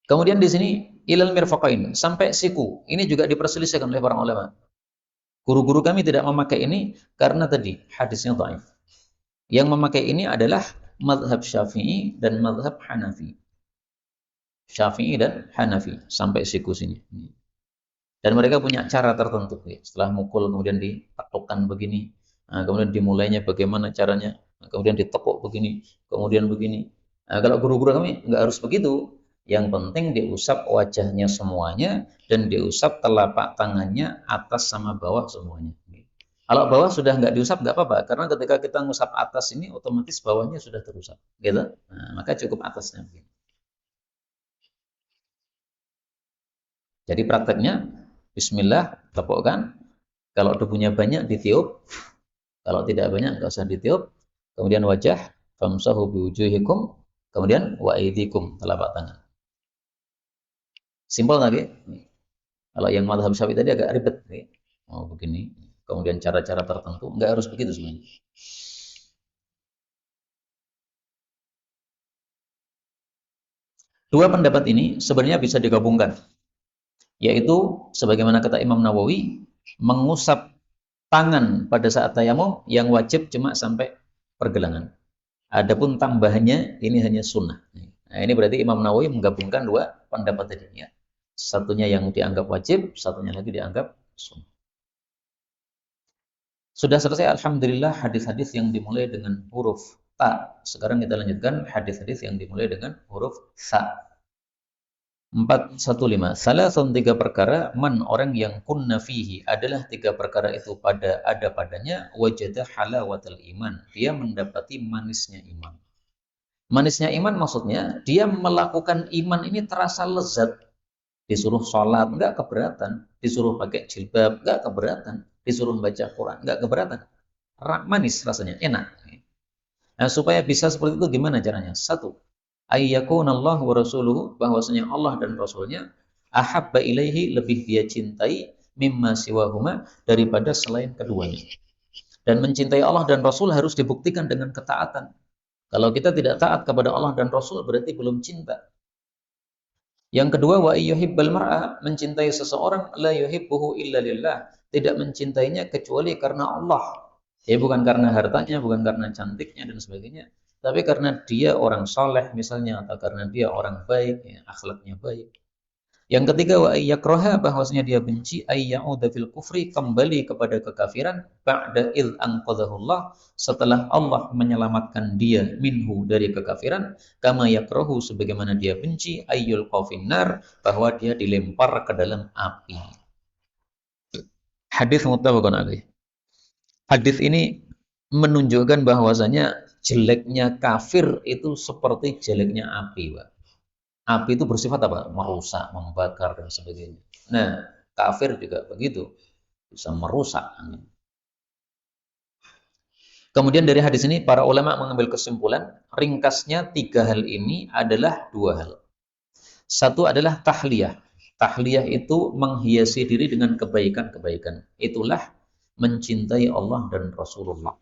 Kemudian di sini ilal mirfaqain, sampai siku. Ini juga diperselisihkan oleh para ulama. Guru-guru kami tidak memakai ini karena tadi hadisnya dhaif. Yang memakai ini adalah mazhab Syafi'i dan mazhab Hanafi. Syafi'i dan Hanafi sampai siku sini. Dan mereka punya cara tertentu. Setelah mukul kemudian ditekukkan begini. Nah, kemudian dimulainya bagaimana caranya. Nah, kemudian ditekuk begini. Kemudian begini. Nah, kalau guru-guru kami nggak harus begitu. Yang penting diusap wajahnya semuanya. Dan diusap telapak tangannya atas sama bawah semuanya. Kalau bawah sudah nggak diusap nggak apa-apa. Karena ketika kita ngusap atas ini otomatis bawahnya sudah terusap. Gitu? Nah, maka cukup atasnya. Jadi prakteknya bismillah, tepukkan. Kalau debunya banyak ditiup, kalau tidak banyak nggak usah ditiup. Kemudian wajah, famsahu biwujuhikum, kemudian wa aydikum, telapak tangan. Simpel lagi. Kalau yang mazhab Syafi'i tadi agak ribet. Oh begini. Kemudian cara-cara tertentu, nggak harus begitu sebenarnya. Dua pendapat ini sebenarnya bisa digabungkan. Yaitu sebagaimana kata Imam Nawawi, mengusap tangan pada saat tayamum yang wajib cuma sampai pergelangan. Adapun tambahannya ini hanya sunnah. Nah, ini berarti Imam Nawawi menggabungkan 2 pendapat tadi ya. Satunya yang dianggap wajib, satunya lagi dianggap sunnah. Sudah selesai alhamdulillah hadis-hadis yang dimulai dengan huruf ta. Sekarang kita lanjutkan hadis-hadis yang dimulai dengan huruf sa. 415. Salasun 3 perkara, man orang yang kunna fihi, adalah 3 perkara itu ada padanya, wajada halawatal iman, dia mendapati manisnya iman. Manisnya iman maksudnya dia melakukan iman ini terasa lezat. Disuruh sholat, nggak keberatan. Disuruh pakai jilbab, nggak keberatan. Disuruh baca Quran, nggak keberatan. Manis rasanya, enak. Nah, supaya bisa seperti itu gimana caranya? Satu, ayyakunallahu wa rasuluhu, bahwasanya Allah dan Rasulnya ahabba ilaihi, lebih dia cintai mimma siwahuma, daripada selain keduanya. Dan mencintai Allah dan Rasul harus dibuktikan dengan ketaatan. Kalau kita tidak taat kepada Allah dan Rasul berarti belum cinta. Yang kedua, wa ayyuhibbal mar'a, mencintai seseorang la yuhibbuhu illa lillah, tidak mencintainya kecuali karena Allah. Ya, bukan karena hartanya, bukan karena cantiknya dan sebagainya, tapi karena dia orang saleh misalnya, atau karena dia orang baik, ya, akhlaknya baik. Yang ketiga, wa ayyakraha, bahwasanya dia benci ayyauda fil kufri, kembali kepada kekafiran, ba'da id anqadhahullah, setelah Allah menyelamatkan dia minhu, dari kekafiran, kama yakrahu, sebagaimana dia benci ayyul qafinnar, bahwa dia dilempar ke dalam api. Hadis muttafaqun alaih. Hadis ini menunjukkan bahwasanya jeleknya kafir itu seperti jeleknya api, Pak. Api itu bersifat apa? Merusak, membakar, dan sebagainya. Nah, kafir juga begitu, bisa merusak. Kemudian dari hadis ini, para ulama mengambil kesimpulan, ringkasnya tiga hal ini adalah dua hal. Satu adalah tahliyah. Tahliyah itu menghiasi diri dengan kebaikan-kebaikan. Itulah mencintai Allah dan Rasulullah.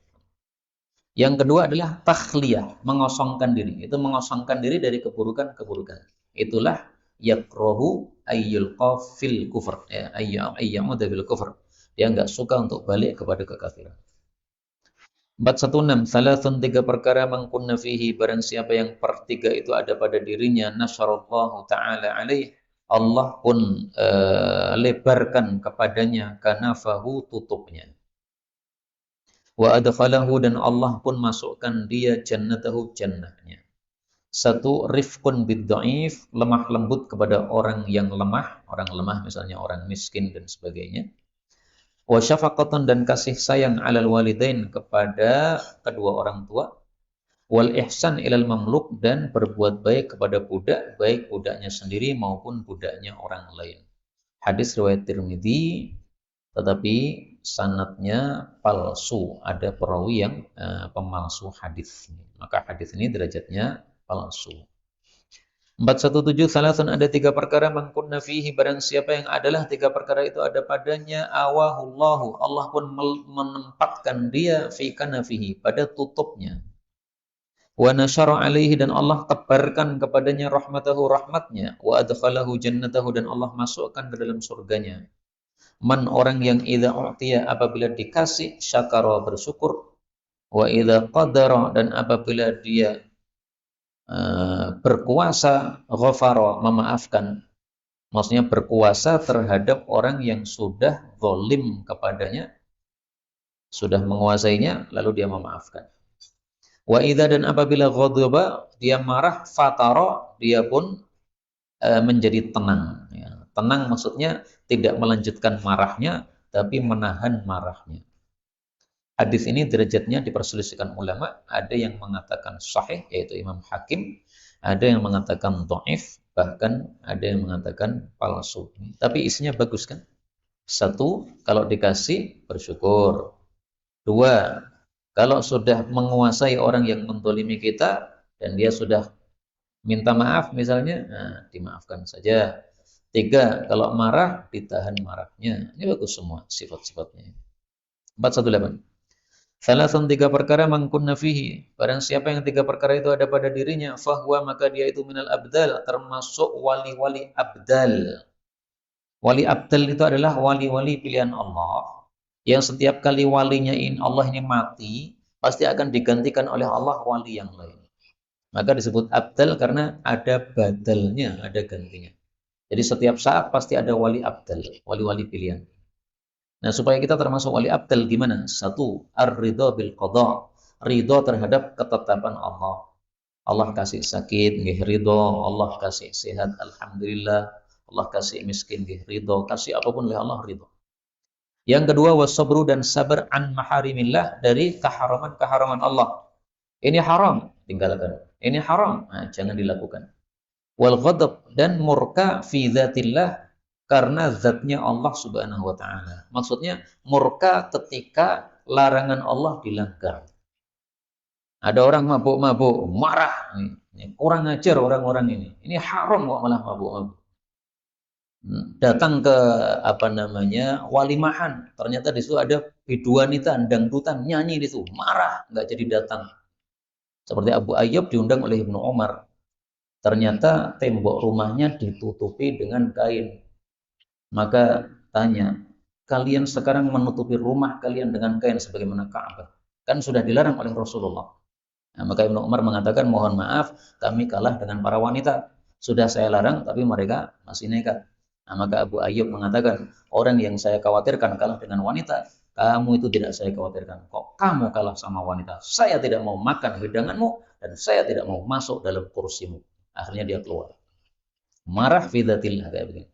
Yang kedua adalah takhliyah, mengosongkan diri. Itu mengosongkan diri dari keburukan-keburukan. Itulah yakrohu ayyulqa fil kufr, ya, ayyamuda bil kufr. Dia enggak suka untuk balik kepada kekafiran. 416, salasun, tiga perkara, mangkunna fihi, barang siapa yang pertiga itu ada pada dirinya, nasyarallahu ta'ala alaih, Allah pun lebarkan kepadanya kanafahu, tutupnya. Wa adkhalahu, dan Allah pun masukkan dia jannatahu, jannahnya. Satu, rifqun bid-dha'if, lemah lembut kepada orang yang lemah, misalnya orang miskin dan sebagainya. Wa syafaqatan, dan kasih sayang alal walidain, kepada kedua orang tua. Wal ihsan ilal mamluk, dan berbuat baik kepada budak, baik budaknya sendiri maupun budaknya orang lain. Hadis riwayat Tirmidzi, tetapi sanadnya palsu, ada perawi yang pemalsu hadis. Maka hadis ini derajatnya palsu. 417, salasun, ada tiga perkara, mangkunna fihi, barang siapa yang adalah tiga perkara itu ada padanya, awahullahu, Allah pun menempatkan dia fi kanafihi, pada tutupnya. Wa nasyara alaihi, dan Allah tebarkan kepadanya rahmatahu, rahmatnya. Wa adkhalahu jannatahu, dan Allah masukkan ke dalam surganya. Man, orang yang idza u'tiya, apabila dikasih, syakara, bersyukur. Wa idza qadara, dan apabila dia berkuasa, ghafara, memaafkan. Maksudnya berkuasa terhadap orang yang sudah zalim kepadanya, sudah menguasainya, lalu dia memaafkan. Wa idza, dan apabila ghadaba, dia marah, fatara, dia pun menjadi tenang. Ya. Tenang maksudnya tidak melanjutkan marahnya, tapi menahan marahnya. Hadis ini derajatnya diperselisihkan ulama. Ada yang mengatakan sahih, yaitu Imam Hakim. Ada yang mengatakan dhaif, bahkan ada yang mengatakan palsu. Tapi isinya bagus kan? Satu, kalau dikasih bersyukur. Dua, kalau sudah menguasai orang yang menzalimi kita dan dia sudah minta maaf misalnya, nah, dimaafkan saja. Tiga, kalau marah ditahan marahnya. Ini bagus semua sifat-sifatnya. 418. Salasun, tiga perkara, mangkunna fihi, barang siapa yang tiga perkara itu ada pada dirinya, fahuwa, maka dia itu minal abdal, termasuk wali-wali abdal. Wali abdal itu adalah wali-wali pilihan Allah, yang setiap kali walinya Allah ini mati, pasti akan digantikan oleh Allah wali yang lain. Maka disebut abdal karena ada badalnya, ada gantinya. Jadi setiap saat pasti ada wali abdal, wali-wali pilihan. Nah, supaya kita termasuk wali abdal gimana? Satu, ar-ridha bil qada, ridha terhadap ketetapan Allah. Allah kasih sakit, nggih ridha. Allah kasih sehat, alhamdulillah. Allah kasih miskin, nggih ridha. Kasih apapun oleh Allah, ridha. Yang kedua, wasabru, dan sabar an maharimillah, dari keharaman-keharaman Allah. Ini haram, tinggalkan. Ini haram, nah, jangan dilakukan. wal ghadab, dan murka fi dzatillah, karena zatnya Allah Subhanahu wa taala. Maksudnya murka ketika larangan Allah dilanggar. Ada orang mabuk-mabuk, marah, ini kurang ajar orang-orang ini. Ini haram kok malah mabuk-mabuk. Datang ke apa namanya walimahan, ternyata di situ ada biduanita dangdutan nyanyi di situ, marah, nggak jadi datang. Seperti Abu Ayyub diundang oleh Ibnu Umar, ternyata tembok rumahnya ditutupi dengan kain. Maka tanya, kalian sekarang menutupi rumah kalian dengan kain sebagaimana Ka'bah, kan sudah dilarang oleh Rasulullah. Nah, maka Ibnu Umar mengatakan, mohon maaf, kami kalah dengan para wanita. Sudah saya larang, tapi mereka masih nekat. Nah, maka Abu Ayyub mengatakan, orang yang saya khawatirkan kalah dengan wanita, kamu itu tidak saya khawatirkan. Kok kamu kalah sama wanita? Saya tidak mau makan hidanganmu, dan saya tidak mau masuk dalam kursimu. Akhirnya dia keluar. Marah fidatillah kayak begini.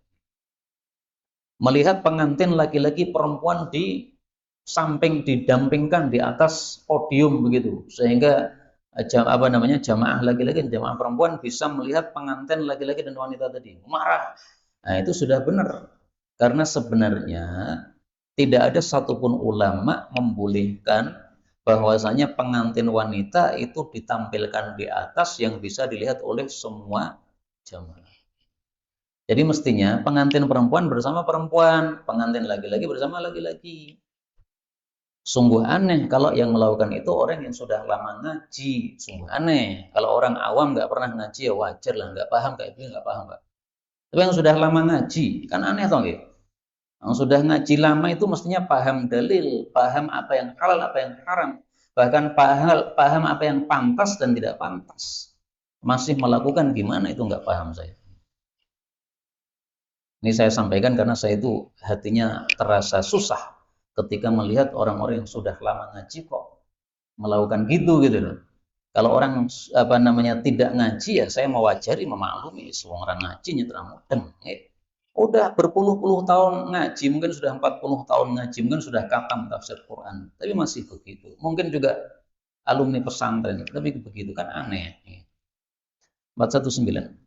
Melihat pengantin laki-laki perempuan di samping, didampingkan di atas podium begitu, sehingga jamaah laki-laki dan jamaah perempuan bisa melihat pengantin laki-laki dan wanita tadi. Marah. Nah, itu sudah benar. Karena sebenarnya tidak ada satupun ulama membolehkan bahwasanya pengantin wanita itu ditampilkan di atas yang bisa dilihat oleh semua jamaah. Jadi mestinya pengantin perempuan bersama perempuan, pengantin laki-laki bersama laki-laki. Sungguh aneh kalau yang melakukan itu orang yang sudah lama ngaji. Sungguh aneh. Kalau orang awam nggak pernah ngaji ya wajar lah, nggak paham kayak gini nggak paham, Pak. Tapi yang sudah lama ngaji kan aneh toh, gitu. Yang sudah ngaji lama itu mestinya paham dalil, paham apa yang halal, apa yang haram, bahkan paham apa yang pantas dan tidak pantas. Masih melakukan gimana itu nggak paham saya. Ini saya sampaikan karena saya itu hatinya terasa susah ketika melihat orang-orang yang sudah lama ngaji kok melakukan gitu loh. Kalau orang apa namanya tidak ngaji ya saya mewajari, memaklumi, semua orang ngaji nyetra mudeng. Udah berpuluh-puluh tahun ngaji, mungkin sudah 40 tahun ngaji, mungkin sudah khatam tafsir Quran, tapi masih begitu. Mungkin juga alumni pesantren, tapi begitu kan aneh. 419.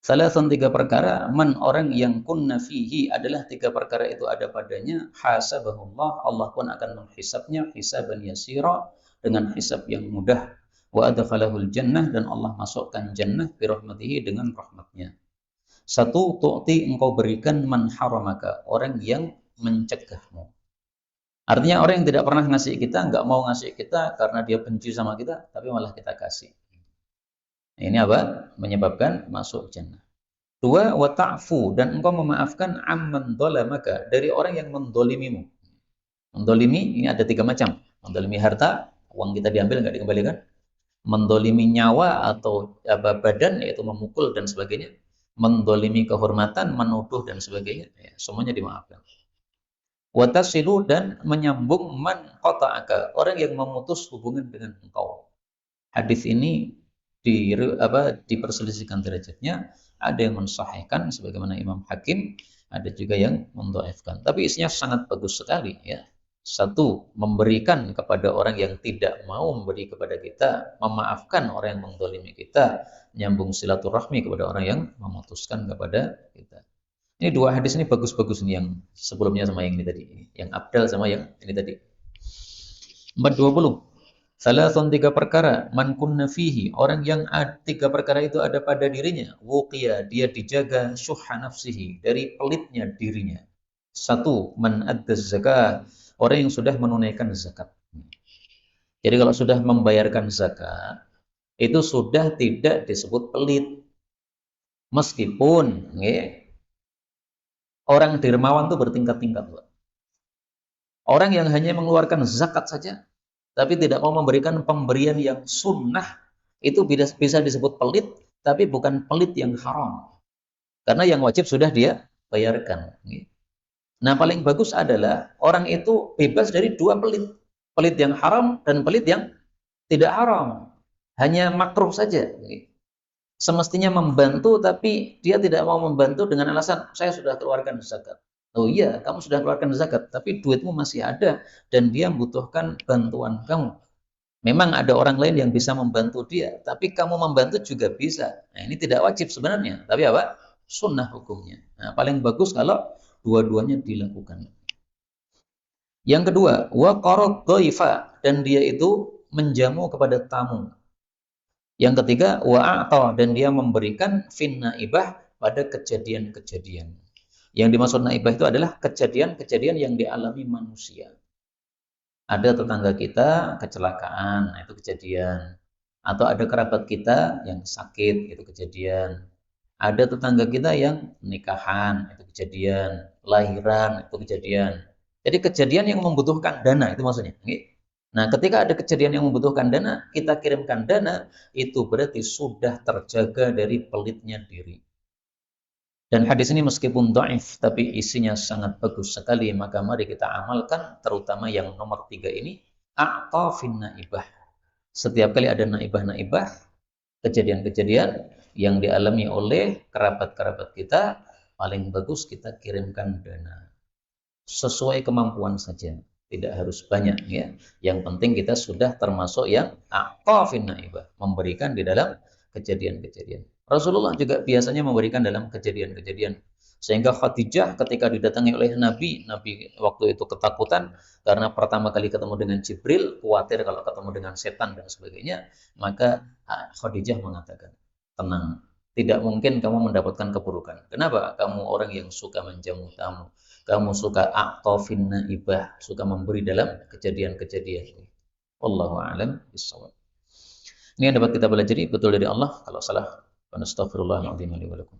Salasan 3 perkara, man orang yang kunna fihi adalah 3 perkara itu ada padanya, hasabahullah, Allah pun akan menghisabnya hisaban yasira, dengan hisab yang mudah, wa adkhalahul jannah, dan Allah masukkan jannah bi rahmatihi, dengan rahmatnya. 1, tu'ti, engkau berikan man haramaka, orang yang mencegahmu. Artinya orang yang tidak pernah ngasih kita, nggak mau ngasih kita karena dia benci sama kita, tapi malah kita kasih. Ini apa? Menyebabkan masuk jannah. 2, wa ta'fu, dan engkau memaafkan amman dhalamaka, dari orang yang mendolimimu. Mendolimi ini ada 3 macam. Mendolimi harta, uang kita diambil nggak dikembalikan. Mendolimi nyawa atau badan, yaitu memukul dan sebagainya. Mendolimi kehormatan, menuduh dan sebagainya. Ya, semuanya dimaafkan. Wa tasilu, dan menyambung man qata'aka, orang yang memutus hubungan dengan engkau. Hadis ini diperselisihkan derajatnya, ada yang mensahihkan sebagaimana Imam Hakim, ada juga yang mendhaifkan. Tapi isinya sangat bagus sekali ya. 1, memberikan kepada orang yang tidak mau memberi kepada kita, memaafkan orang yang mendolimi kita, nyambung silaturahmi kepada orang yang memutuskan kepada kita. Ini 2 hadis ini bagus-bagus nih, yang sebelumnya sama yang ini tadi, yang abdal sama yang ini tadi. 420. Salasun 3 perkara, man kunna fihi, orang yang 3 perkara itu ada pada dirinya, wuqiya, dia dijaga syuhha nafsihi, dari pelitnya dirinya. 1, man adda zakah, orang yang sudah menunaikan zakat. Jadi kalau sudah membayarkan zakat, itu sudah tidak disebut pelit. Meskipun orang dermawan itu bertingkat-tingkat. Orang yang hanya mengeluarkan zakat saja, tapi tidak mau memberikan pemberian yang sunnah, itu bisa disebut pelit, tapi bukan pelit yang haram. Karena yang wajib sudah dia bayarkan. Nah, paling bagus adalah orang itu bebas dari 2 pelit. Pelit yang haram dan pelit yang tidak haram. Hanya makruh saja. Semestinya membantu, tapi dia tidak mau membantu dengan alasan, saya sudah keluarkan zakat. Oh iya, kamu sudah keluarkan zakat, tapi duitmu masih ada dan dia membutuhkan bantuan kamu. Memang ada orang lain yang bisa membantu dia, tapi kamu membantu juga bisa. Nah, ini tidak wajib sebenarnya, tapi apa? Sunnah hukumnya. Nah, paling bagus kalau dua-duanya dilakukan. Yang kedua, wa qarad dhaifa, dan dia itu menjamu kepada tamu. Yang ketiga, wa a'ta, dan dia memberikan fin naibah pada kejadian-kejadian. Yang dimaksud naibah itu adalah kejadian-kejadian yang dialami manusia. Ada tetangga kita kecelakaan, nah itu kejadian. Atau ada kerabat kita yang sakit, itu kejadian. Ada tetangga kita yang nikahan, itu kejadian. Lahiran, itu kejadian. Jadi kejadian yang membutuhkan dana, itu maksudnya. Nah, ketika ada kejadian yang membutuhkan dana, kita kirimkan dana, itu berarti sudah terjaga dari pelitnya diri. Dan hadis ini meskipun dhaif, tapi isinya sangat bagus sekali, maka mari kita amalkan, terutama yang nomor 3 ini, a'ta fin naibah. Setiap kali ada naibah-naibah, kejadian-kejadian yang dialami oleh kerabat-kerabat kita, paling bagus kita kirimkan dana. Sesuai kemampuan saja, tidak harus banyak ya. Yang penting kita sudah termasuk yang a'ta fin naibah, memberikan di dalam kejadian-kejadian. Rasulullah juga biasanya memberikan dalam kejadian-kejadian. Sehingga Khadijah ketika didatangi oleh Nabi, Nabi waktu itu ketakutan karena pertama kali ketemu dengan Jibril, khawatir kalau ketemu dengan setan dan sebagainya, maka Khadijah mengatakan, tenang, tidak mungkin kamu mendapatkan keburukan. Kenapa? Kamu orang yang suka menjamu tamu. Kamu suka a'tofin naibah, suka memberi dalam kejadian-kejadian ini. Wallahu a'lam bishawab. Ini yang dapat kita pelajari betul dari Allah. Kalau salah, astaghfirullahaladzim li wa lakum.